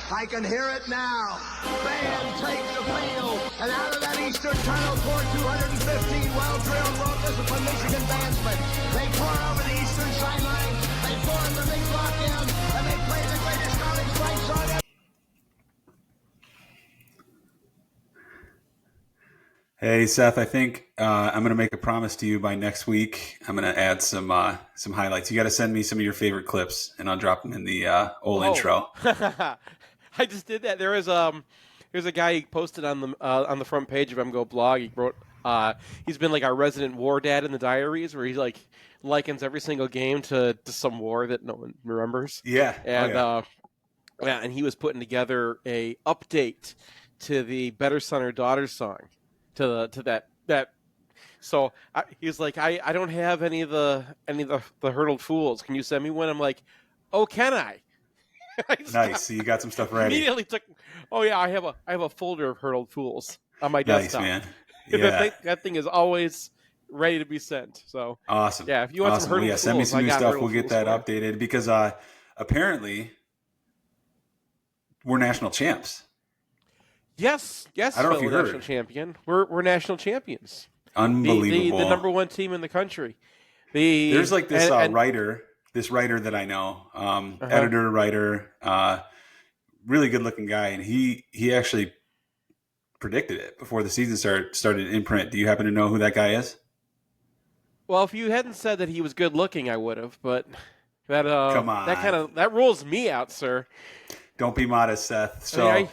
I can hear it now. Fans take the field, and out of that eastern tunnel pour 215 well-drilled, well-disciplined Michigan bandsmen. They pour over the eastern sideline, they pour in the big block in, and they play the greatest college fight song ever. Hey, Seth, I think I'm going to make a promise to you by next week. I'm going to add some highlights. You got to send me some of your favorite clips, and I'll drop them in the intro. I just did that. There's a guy he posted on the front page of MGO blog. He wrote he's been like our resident war dad in the diaries, where he like likens every single game to some war that no one remembers. Yeah, and and he was putting together a update to the Better Son or Daughter song. To that, so he was like, I don't have any of the hurdled fools. Can you send me one? I'm like, oh, can I? Nice. So you got some stuff ready. Immediately took. Oh yeah, I have a folder of hurdled fools on my desktop. Nice, man. Yeah. that thing is always ready to be sent. So awesome. Yeah, if you want some hurdled fools, send me some new stuff. We'll get that for updated because apparently we're national champs. Yes. I don't know if you heard. National champion. We're national champions. Unbelievable. The number one team in the country. There's like this writer that I know, editor, writer, really good looking guy, and he actually predicted it before the season started in print. Do you happen to know who that guy is? Well, if you hadn't said that he was good looking, I would have. But that come on, that rules me out, sir. Don't be modest, Seth. So.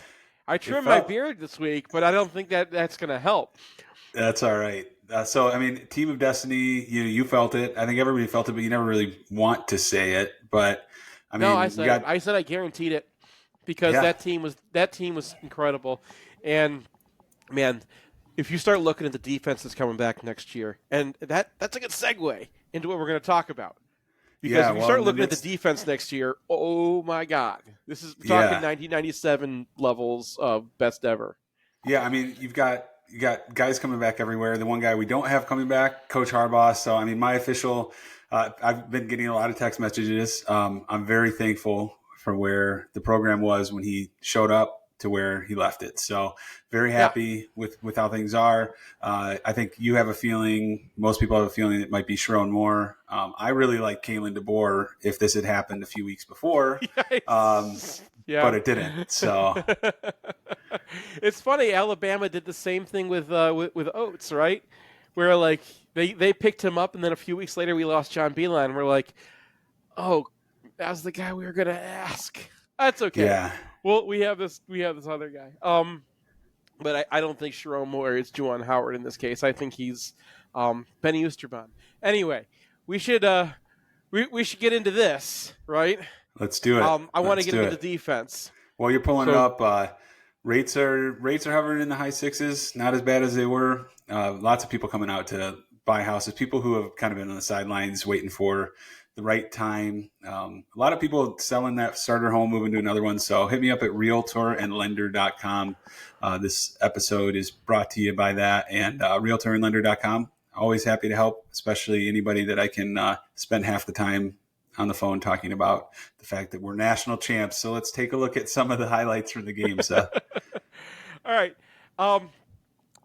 I trimmed my beard this week, but I don't think that's going to help. That's all right. So, I mean, Team of Destiny, you felt it. I think everybody felt it, but you never really want to say it. But, I mean, no, I said I guaranteed it because that team was incredible. And, man, if you start looking at the defense that's coming back next year, and that's a good segue into what we're going to talk about. Because if you start looking at the defense next year, oh my God, this is talking 1997 levels of best ever. Yeah, I mean, you got guys coming back everywhere. The one guy we don't have coming back, Coach Harbaugh. So, I mean, my official, I've been getting a lot of text messages. I'm very thankful for where the program was when he showed up to where he left it. So very happy with how things are. I think you have a feeling, most people have a feeling it might be Sharon Moore. I really like Kalen DeBoer if this had happened a few weeks before, but it didn't. So it's funny. Alabama did the same thing with Oates, right? Where like they picked him up, and then a few weeks later we lost John Beilein. We're like, oh, that was the guy we were going to ask. That's okay. Yeah. Well, we have this other guy. But I don't think Sharon Moore is Juwan Howard in this case. I think he's Benny Oosterbaan. Anyway, we should get into this, right? Let's do it. I want to get into defense. Well, you're pulling it up. Rates are hovering in the high sixes. Not as bad as they were. Lots of people coming out to buy houses. People who have kind of been on the sidelines waiting for the right time. A lot of people selling that starter home, moving to another one. So hit me up at realtorandlender.com. This episode is brought to you by that and realtorandlender.com. Always happy to help, especially anybody that I can spend half the time on the phone talking about the fact that we're national champs. So let's take a look at some of the highlights from the game, Seth. All right.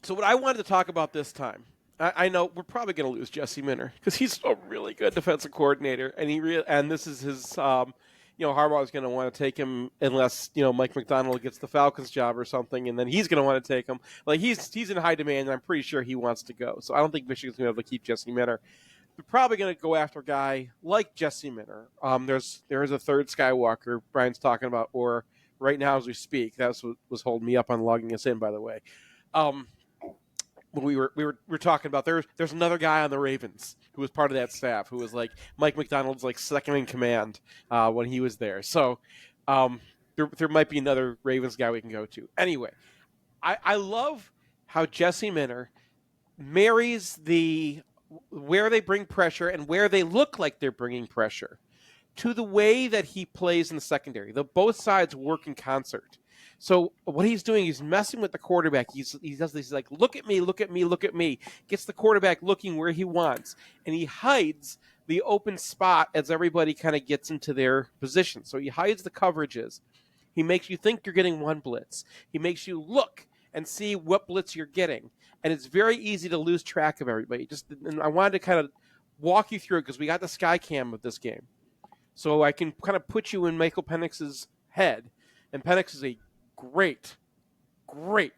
So what I wanted to talk about this time, I know we're probably going to lose Jesse Minter because he's a really good defensive coordinator, and this is his. Harbaugh is going to want to take him unless Mike McDonald gets the Falcons job or something, and then he's going to want to take him. Like he's in high demand, and I'm pretty sure he wants to go. So I don't think Michigan's going to be able to keep Jesse Minter. They're probably going to go after a guy like Jesse Minter. There is a third Skywalker Brian's talking about, or right now as we speak. That's what was holding me up on logging us in, by the way. We were talking about there's another guy on the Ravens who was part of that staff who was like Mike McDonald's like second in command when he was there. So there might be another Ravens guy we can go to. Anyway, I love how Jesse Minter marries where they bring pressure and where they look like they're bringing pressure to the way that he plays in the secondary. Both sides work in concert. So what he's doing, he's messing with the quarterback. He does this, he's like, look at me, look at me, look at me. Gets the quarterback looking where he wants. And he hides the open spot as everybody kind of gets into their position. So he hides the coverages. He makes you think you're getting one blitz. He makes you look and see what blitz you're getting. And it's very easy to lose track of everybody. And I wanted to kind of walk you through it because we got the sky cam of this game. So I can kind of put you in Michael Penix's head. And Penix is a great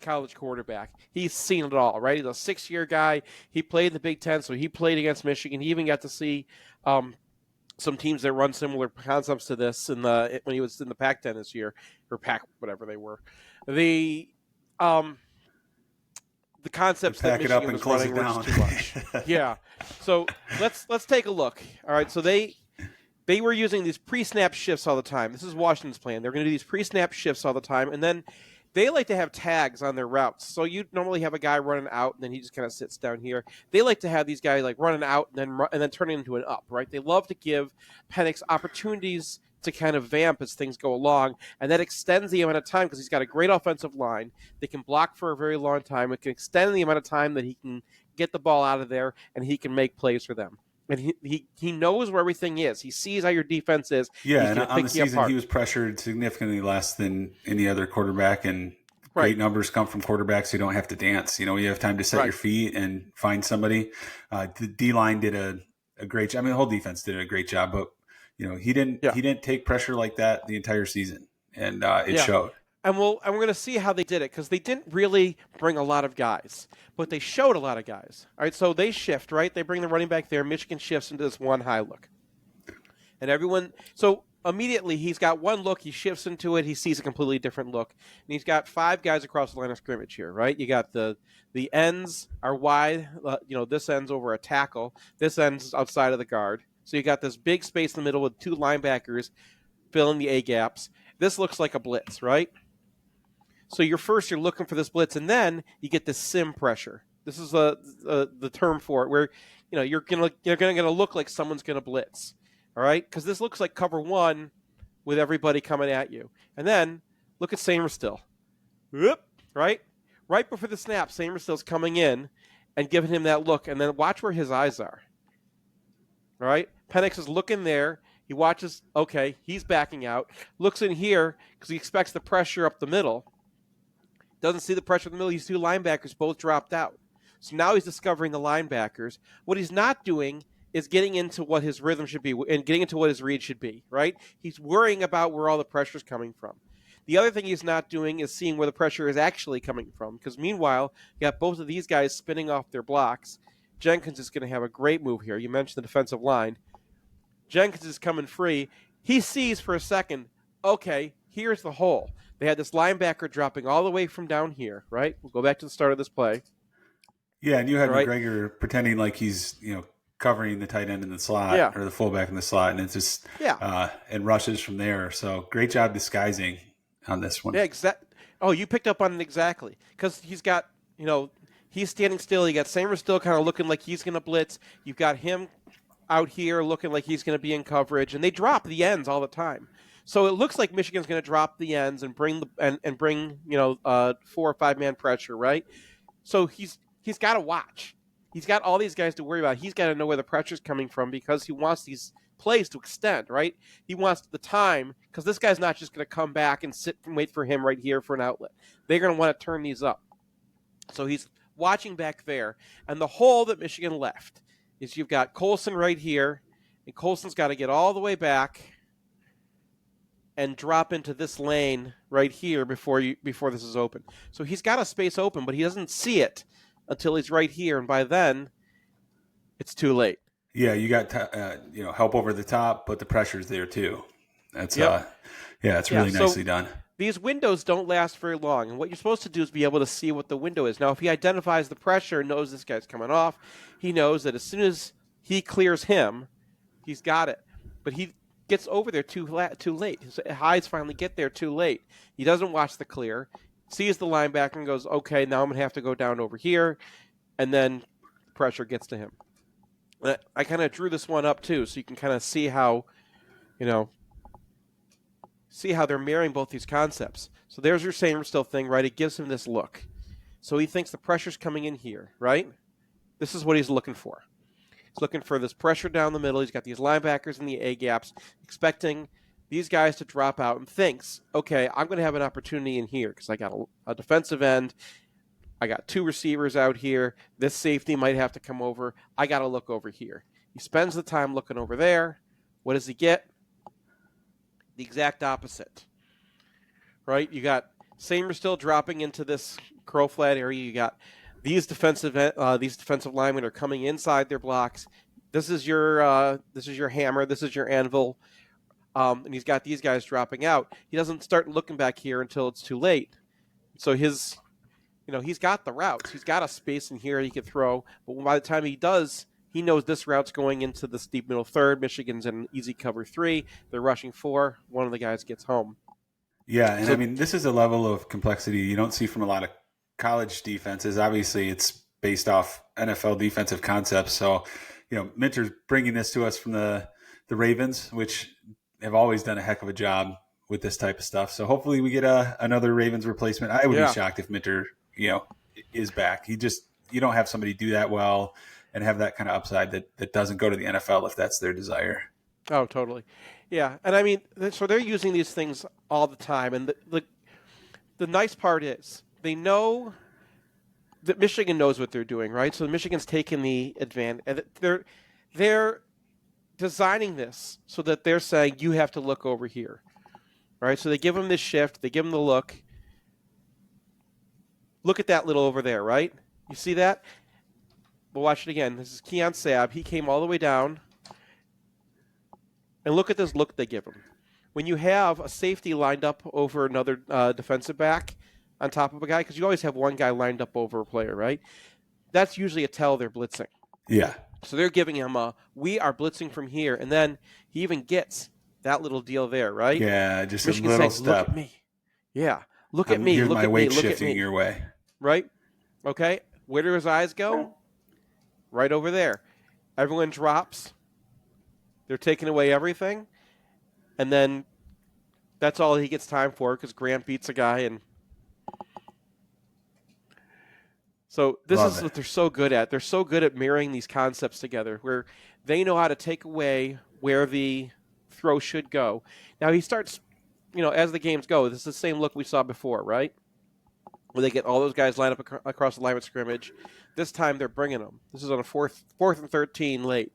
college quarterback. He's seen it all, right? He's a 6-year guy. He played in the Big Ten, so he played against Michigan. He even got to see some teams that run similar concepts to this when he was in the Pac-10 this year, or Pac, whatever they were. The concepts that Michigan was running were just too much. Yeah. So let's take a look. All right. So they were using these pre-snap shifts all the time. This is Washington's plan. They're going to do these pre-snap shifts all the time, and then they like to have tags on their routes. So you normally have a guy running out, and then he just kind of sits down here. They like to have these guys like running out and then turning into an up, right? They love to give Penix opportunities to kind of vamp as things go along, and that extends the amount of time because he's got a great offensive line. They can block for a very long time. It can extend the amount of time that he can get the ball out of there, and he can make plays for them. And he knows where everything is. He sees how your defense is. Yeah, and on the season, he was pressured significantly less than any other quarterback, and great numbers come from quarterbacks who don't have to dance. You have time to set your feet and find somebody. The D-line did a great job. I mean, the whole defense did a great job, but he didn't take pressure like that the entire season, and it showed. And we're going to see how they did it because they didn't really bring a lot of guys, but they showed a lot of guys. All right, so they shift, right? They bring the running back there. Michigan shifts into this one high look. And everyone – so immediately he's got one look. He shifts into it. He sees a completely different look. And he's got 5 guys across the line of scrimmage here, right? You got the ends are wide. This end's over a tackle. This end's outside of the guard. So you got this big space in the middle with 2 linebackers filling the A-gaps. This looks like a blitz, right? So you're looking for this blitz, and then you get this sim pressure. This is the term for it, where you're gonna look like someone's gonna blitz, all right? Because this looks like cover 1 with everybody coming at you, and then look at Samerstill, right before the snap, Samerstill's coming in and giving him that look, and then watch where his eyes are. All right, Penix is looking there. He watches. Okay, he's backing out. Looks in here because he expects the pressure up the middle. Doesn't see the pressure in the middle. These 2 linebackers both dropped out. So now he's discovering the linebackers. What he's not doing is getting into what his rhythm should be and getting into what his read should be, right? He's worrying about where all the pressure is coming from. The other thing he's not doing is seeing where the pressure is actually coming from, because meanwhile, you got both of these guys spinning off their blocks. Jenkins is going to have a great move here. You mentioned the defensive line. Jenkins is coming free. He sees for a second, okay, here's the hole. They had this linebacker dropping all the way from down here, right? We'll go back to the start of this play. Yeah, and you had McGregor pretending like he's, covering the tight end in the slot or the fullback in the slot, and it's just and rushes from there. So great job disguising on this one. Yeah, exactly. Oh, you picked up on it exactly, because he's got, he's standing still. You got Samer still kind of looking like he's going to blitz. You've got him out here looking like he's going to be in coverage, and they drop the ends all the time. So it looks like Michigan's going to drop the ends and bring 4 or 5 man pressure, right? So he's got to watch. He's got all these guys to worry about. He's got to know where the pressure's coming from because he wants these plays to extend, right? He wants the time because this guy's not just going to come back and sit and wait for him right here for an outlet. They're going to want to turn these up. So he's watching back there, and the hole that Michigan left is you've got Colson right here, and Colson's got to get all the way back and drop into this lane right here before this is open. So he's got a space open, but he doesn't see it until he's right here, and by then, it's too late. Yeah, you got help over the top, but the pressure's there too. That's it's really nicely done. These windows don't last very long, and what you're supposed to do is be able to see what the window is. Now, if he identifies the pressure and knows this guy's coming off, he knows that as soon as he clears him, he's got it. But he gets over there too late. His eyes finally get there too late. He doesn't watch the clear, sees the linebacker and goes, okay, now I'm going to have to go down over here, and then pressure gets to him. I kind of drew this one up too, so you can kind of see how, they're marrying both these concepts. So there's your Samerstill thing, right? It gives him this look. So he thinks the pressure's coming in here, right? This is what he's looking for. He's looking for this pressure down the middle. He's got these linebackers in the A gaps, expecting these guys to drop out and thinks, okay, I'm going to have an opportunity in here because I got a defensive end. I got 2 receivers out here. This safety might have to come over. I got to look over here. He spends the time looking over there. What does he get? The exact opposite, right? You got Samer still dropping into this curl flat area. You got these defensive linemen are coming inside their blocks. This is your hammer. This is your anvil. And he's got these guys dropping out. He doesn't start looking back here until it's too late. So he's got the routes. He's got a space in here he could throw. But by the time he does, he knows this route's going into the steep middle third. Michigan's in easy cover 3. They're rushing 4. One of the guys gets home. Yeah, and I mean, this is a level of complexity you don't see from a lot of college defenses. Obviously, it's based off NFL defensive concepts. So, Minter's bringing this to us from the Ravens, which have always done a heck of a job with this type of stuff. So hopefully we get another Ravens replacement. I would be shocked if Minter, is back. You don't have somebody do that well and have that kind of upside that doesn't go to the NFL if that's their desire. Oh, totally. Yeah. And I mean, so they're using these things all the time. And the nice part is they know that Michigan knows what they're doing, right? So Michigan's taking the advantage. And they're designing this so that they're saying, you have to look over here, right? So they give them this shift. They give them the look. Look at that little over there, right? You see that? We'll watch it again. This is Keon Sabb. He came all the way down. And look at this look they give him. When you have a safety lined up over another defensive back on top of a guy, because you always have one guy lined up over a player, right? That's usually a tell they're blitzing. Yeah. So they're giving him we are blitzing from here. And then he even gets that little deal there, right? Yeah, just Michigan a little saying, step. Look at me. Yeah. Look at me. Look my at weight me. Look shifting at me. your way. Right? Okay. Where do his eyes go? Right over there. Everyone drops. They're taking away everything. And then that's all he gets time for because Grant beats a guy. And so this is what they're so good at. They're so good at mirroring these concepts together where they know how to take away where the throw should go. Now he starts, as the games go, this is the same look we saw before, right? Where they get all those guys lined up across the line of scrimmage. This time they're bringing them. This is on a fourth and 13 late.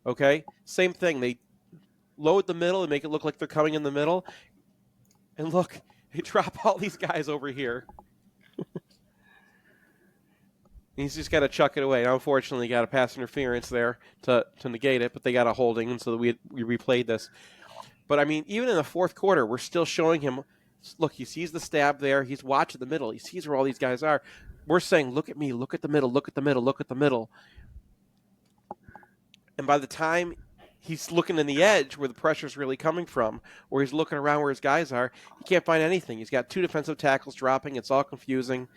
Okay? Same thing. They load the middle and make it look like they're coming in the middle. And look, they drop all these guys over here. He's just got to chuck it away. Now, unfortunately, got a pass interference there to negate it, but they got a holding, and so we replayed this. But, I mean, even in the fourth quarter, we're still showing him, look, he sees the stab there. He's watching the middle. He sees where all these guys are. We're saying, look at me, look at the middle, look at the middle, look at the middle. And by the time he's looking in the edge where the pressure's really coming from, or he's looking around where his guys are, he can't find anything. He's got 2 defensive tackles dropping. It's all confusing.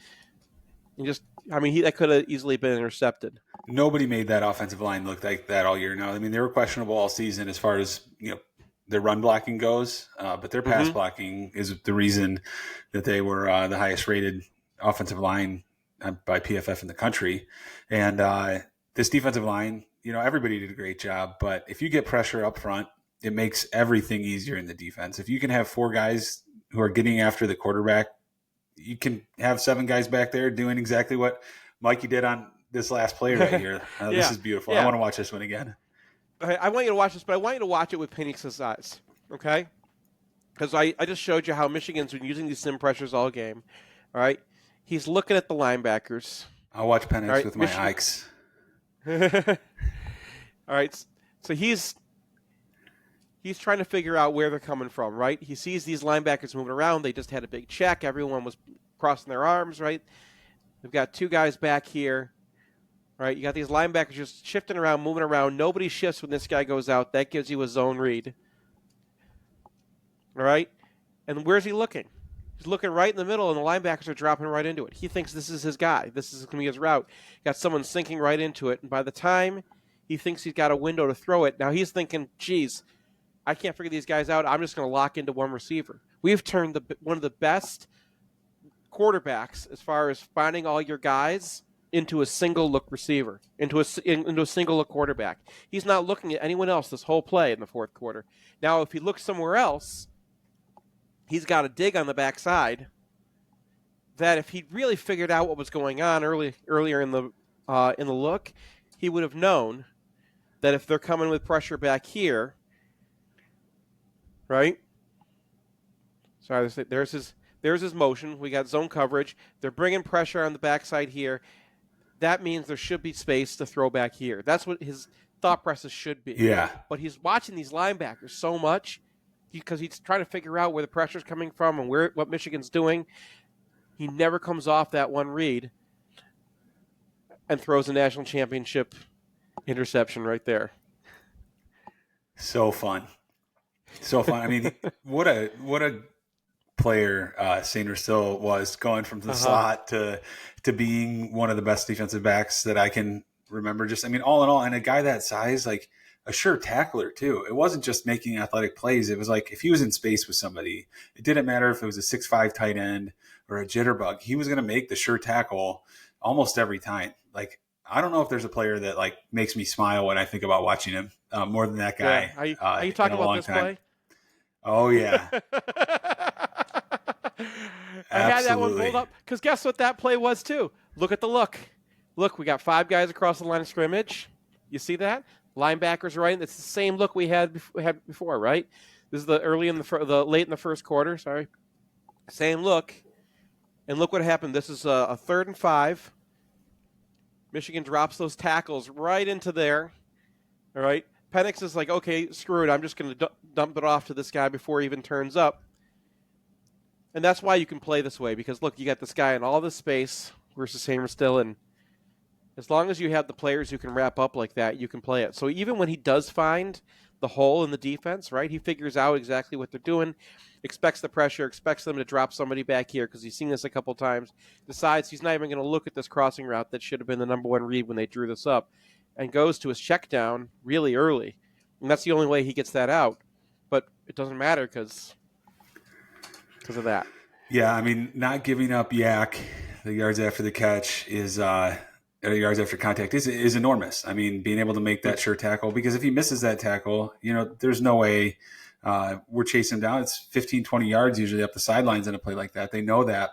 That could have easily been intercepted. Nobody made that offensive line look like that all year. Now, I mean, they were questionable all season as far as, their run blocking goes, but their pass blocking is the reason that they were the highest rated offensive line by PFF in the country. And this defensive line, everybody did a great job, but if you get pressure up front, it makes everything easier in the defense. If you can have 4 guys who are getting after the quarterback, you can have 7 guys back there doing exactly what Mikey did on this last play right here. This is beautiful. Yeah. I want to watch this one again. I want you to watch this, but I want you to watch it with Penix's eyes, okay? Because I just showed you how Michigan's been using these sim pressures all game, all right? He's looking at the linebackers. I'll watch Penix with my Ikes. All right, so he's trying to figure out where they're coming from, right? He sees these linebackers moving around. They just had a big check. Everyone was crossing their arms, right? They've got 2 guys back here. Right, you got these linebackers just shifting around, moving around. Nobody shifts when this guy goes out. That gives you a zone read. All right? And where's he looking? He's looking right in the middle, and the linebackers are dropping right into it. He thinks this is his guy. This is going to be his route. Got someone sinking right into it, and by the time he thinks he's got a window to throw it, now he's thinking, geez, I can't figure these guys out. I'm just going to lock into one receiver. We've turned one of the best quarterbacks as far as finding all your guys into a single look receiver, into a single look quarterback. He's not looking at anyone else this whole play in the fourth quarter. Now, if he looks somewhere else, he's got a dig on the backside that if he really figured out what was going on earlier in the look, he would have known that if they're coming with pressure back here, right? Sorry, there's his motion. We got zone coverage. They're bringing pressure on the backside here. That means there should be space to throw back here. That's what his thought process should be. Yeah. But he's watching these linebackers so much because he's trying to figure out where the pressure's coming from and what Michigan's doing. He never comes off that one read and throws a national championship interception right there. So fun. I mean, what a player Sainer still was, going from the slot to being one of the best defensive backs that I can remember. Just, I mean, all in all, and a guy that size, like a sure tackler too. It wasn't just making athletic plays. It was like if he was in space with somebody, it didn't matter if it was a 6'5" tight end or a jitterbug. He was going to make the sure tackle almost every time. Like, I don't know if there's a player that like makes me smile when I think about watching him more than that guy. Yeah. Are you talking about this play? Oh yeah. I had that one pulled up because guess what that play was too? Look at the look. Look, we got 5 guys across the line of scrimmage. You see that? Linebackers right. It's the same look we had before, right? This is the late in the first quarter. Sorry, same look. And look what happened. This is a 3rd and 5. Michigan drops those tackles right into there. All right. Penix is like, okay, screw it. I'm just going to dump it off to this guy before he even turns up. And that's why you can play this way, because, look, you got this guy in all this space versus Hammerstill, and as long as you have the players who can wrap up like that, you can play it. So even when he does find the hole in the defense, right, he figures out exactly what they're doing, expects the pressure, expects them to drop somebody back here because he's seen this a couple times, decides he's not even going to look at this crossing route that should have been the number 1 read when they drew this up, and goes to his check down really early. And that's the only way he gets that out. But it doesn't matter because of that. Yeah, I mean, not giving up yak, the yards after the catch is yards after contact is enormous. I mean, being able to make that sure tackle, because if he misses that tackle, there's no way we're chasing him down. It's 15, 20 yards usually up the sidelines in a play like that. They know that.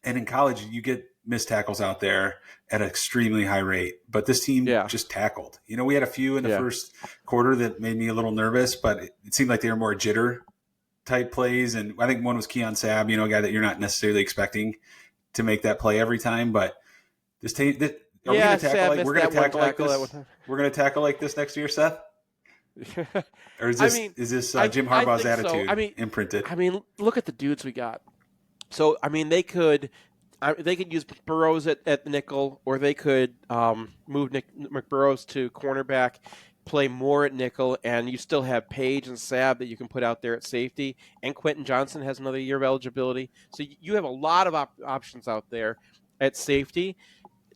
And in college, you get missed tackles out there at an extremely high rate. But this team just tackled. We had a few in the first quarter that made me a little nervous, but it seemed like they were more jitter type plays. And I think one was Keon Sabb, a guy that you're not necessarily expecting to make that play every time. But this team, we're going to tackle like this next year, Seth? Or is this Jim Harbaugh's attitude imprinted? I mean, look at the dudes we got. So, I mean, they could use Burrows at the nickel, or they could move McBurrows to cornerback, play more at nickel, and you still have Page and Sabb that you can put out there at safety, and Quentin Johnson has another year of eligibility. So you have a lot of options out there at safety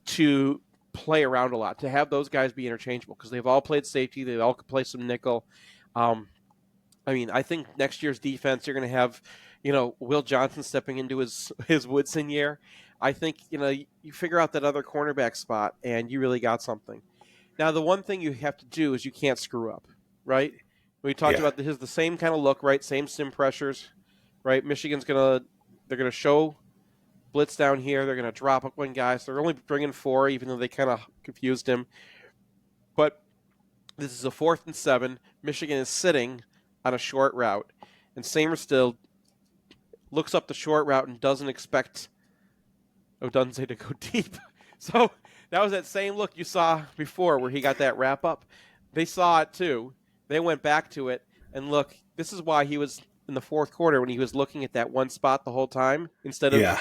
to play around a lot, to have those guys be interchangeable, because they've all played safety, they all could play some nickel. I mean, I think next year's defense, you're going to have Will Johnson stepping into his Woodson year. I think, you figure out that other cornerback spot and you really got something. Now, the one thing you have to do is you can't screw up, right? We talked about the same kind of look, right? Same sim pressures, right? Michigan's they're going to show blitz down here. They're going to drop up one guy. So they're only bringing 4, even though they kind of confused him. But this is a 4th and 7. Michigan is sitting on a short route. And Samerstill looks up the short route and doesn't expect Odunze to go deep. So that was that same look you saw before where he got that wrap up. They saw it too. They went back to it. And look, this is why he was in the fourth quarter when he was looking at that one spot the whole time instead of. Yeah.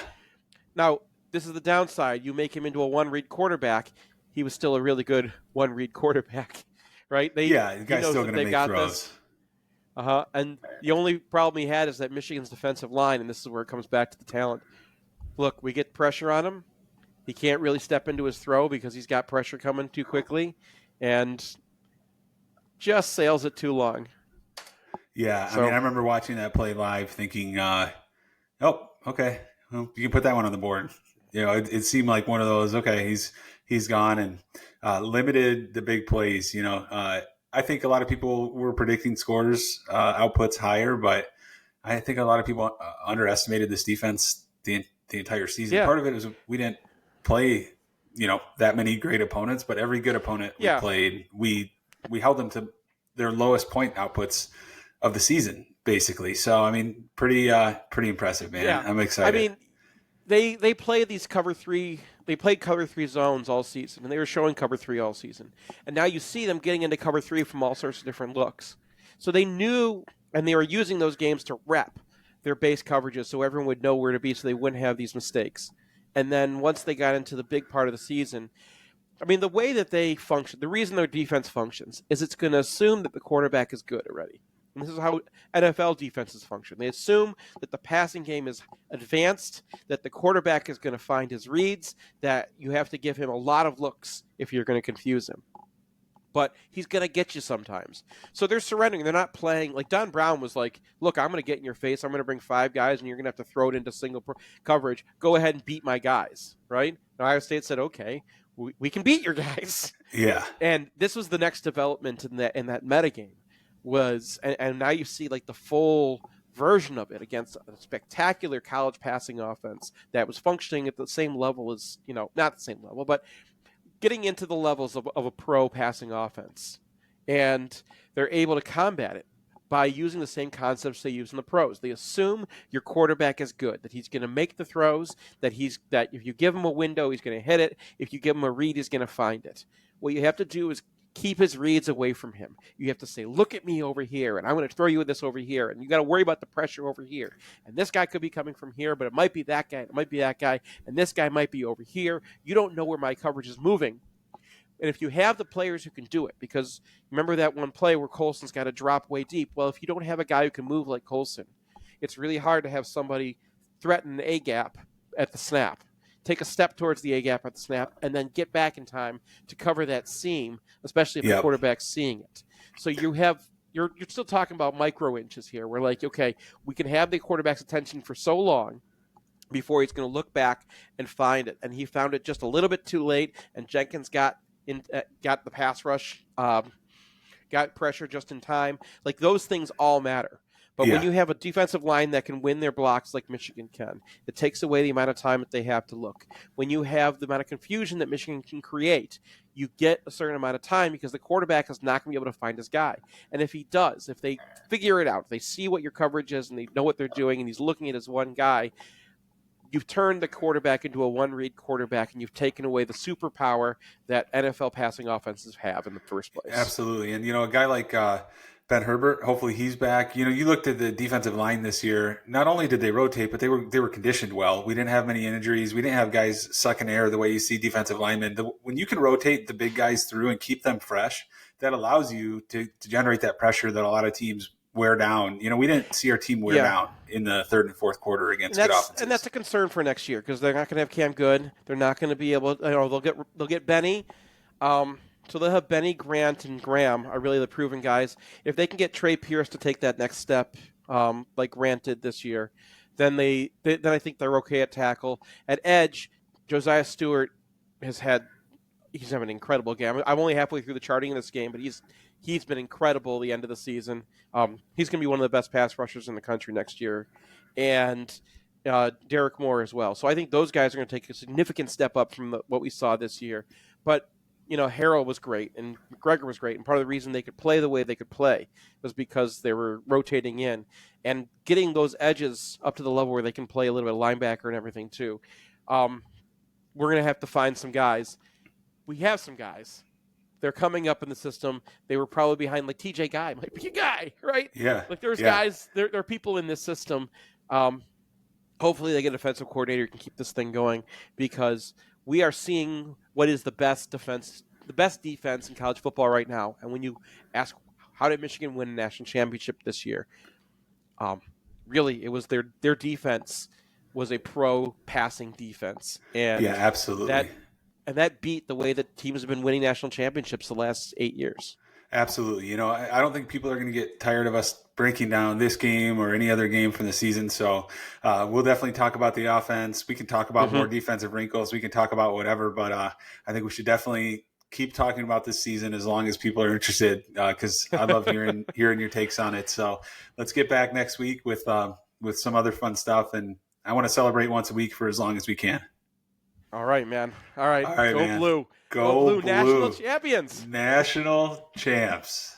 Now, this is the downside. You make him into a one-read quarterback. He was still a really good one-read quarterback, right? The guy's still going to make throws. And the only problem he had is that Michigan's defensive line, and this is where it comes back to the talent. Look, we get pressure on him. He can't really step into his throw because he's got pressure coming too quickly, and just sails it too long. Yeah, I mean, I remember watching that play live thinking, oh, okay, well, you can put that one on the board. it seemed like one of those. Okay, he's gone, and limited the big plays. I think a lot of people were predicting scores, outputs higher, but I think a lot of people underestimated this defense the entire season. Yeah. Part of it is we didn't play, that many great opponents, but every good opponent we played, we held them to their lowest point outputs of the season, basically. So, I mean, pretty impressive, man. Yeah. I'm excited. I mean, they play these cover three. They played cover three zones all season, and they were showing cover three all season. And now you see them getting into cover three from all sorts of different looks. So they knew, and they were using those games to rep their base coverages so everyone would know where to be so they wouldn't have these mistakes. And then once they got into the big part of the season, I mean, the way that they function, the reason their defense functions is it's going to assume that the quarterback is good already. And this is how NFL defenses function. They assume that the passing game is advanced, that the quarterback is going to find his reads, that you have to give him a lot of looks if you're going to confuse him. But he's going to get you sometimes. So they're surrendering. They're not playing. Like Don Brown was like, look, I'm going to get in your face. I'm going to bring 5 guys, and you're going to have to throw it into single coverage. Go ahead and beat my guys, right? And Ohio State said, okay, we can beat your guys. Yeah. And this was the next development in that metagame. And now you see like the full version of it against a spectacular college passing offense that was functioning at the same level as, not the same level, but getting into the levels of a pro passing offense. And they're able to combat it by using the same concepts they use in the pros. They assume your quarterback is good, that he's going to make the throws, that if you give him a window, he's going to hit it. If you give him a read, he's going to find it. What you have to do is keep his reads away from him. You have to say, look at me over here, and I'm going to throw you with this over here, and you got to worry about the pressure over here. And this guy could be coming from here, but it might be that guy, it might be that guy, and this guy might be over here. You don't know where my coverage is moving. And if you have the players who can do it, because remember that one play where Colson's got to drop way deep. Well, if you don't have a guy who can move like Colson, it's really hard to have somebody threaten an A-gap at the snap. Take a step towards the A-gap at the snap, and then get back in time to cover that seam, especially if the quarterback's seeing it. So you're still talking about micro inches here. We're like, okay, we can have the quarterback's attention for so long before he's going to look back and find it. And he found it just a little bit too late, and Jenkins got the pass rush, got pressure just in time. Like, those things all matter. But when you have a defensive line that can win their blocks like Michigan can, it takes away the amount of time that they have to look. When you have the amount of confusion that Michigan can create, you get a certain amount of time because the quarterback is not going to be able to find his guy. And if he does, if they figure it out, they see what your coverage is and they know what they're doing and he's looking at his one guy, you've turned the quarterback into a one-read quarterback, and you've taken away the superpower that NFL passing offenses have in the first place. Absolutely. And, a guy like Ben Herbert, hopefully he's back. You looked at the defensive line this year. Not only did they rotate, but they were conditioned well. We didn't have many injuries. We didn't have guys sucking air the way you see defensive linemen. When you can rotate the big guys through and keep them fresh, that allows you to generate that pressure that a lot of teams wear down. We didn't see our team wear down in the third and fourth quarter against good offenses. And that's a concern for next year because they're not going to have Cam Good. They're not going to be able. They'll get Benny. So they'll have Benny, Grant, and Graham are really the proven guys. If they can get Trey Pierce to take that next step, like Grant did this year, then then I think they're okay at tackle. At edge, Josiah Stewart he's having an incredible game. I'm only halfway through the charting in this game, but he's been incredible the end of the season. He's going to be one of the best pass rushers in the country next year. And Derek Moore as well. So I think those guys are going to take a significant step up from what we saw this year. But, Harrell was great and McGregor was great. And part of the reason they could play the way they could play was because they were rotating in and getting those edges up to the level where they can play a little bit of linebacker and everything too. We're going to have to find some guys. We have some guys. They're coming up in the system. They were probably behind, like TJ Guy might be a guy, right? Yeah. Like there's guys, there are people in this system. Hopefully they get a defensive coordinator who can keep this thing going because we are seeing what is the best defense in college football right now. And when you ask, how did Michigan win a national championship this year? Really, it was their defense was a pro passing defense. And yeah, absolutely. That beat the way that teams have been winning national championships the last 8 years. Absolutely. I don't think people are going to get tired of us breaking down this game or any other game from the season. So we'll definitely talk about the offense. We can talk about more defensive wrinkles. We can talk about whatever, but I think we should definitely keep talking about this season as long as people are interested, because I love hearing your takes on it. So let's get back next week with some other fun stuff, and I want to celebrate once a week for as long as we can. All right, man. All right, All right, go man. Blue. Go Blue. National champions. National champs.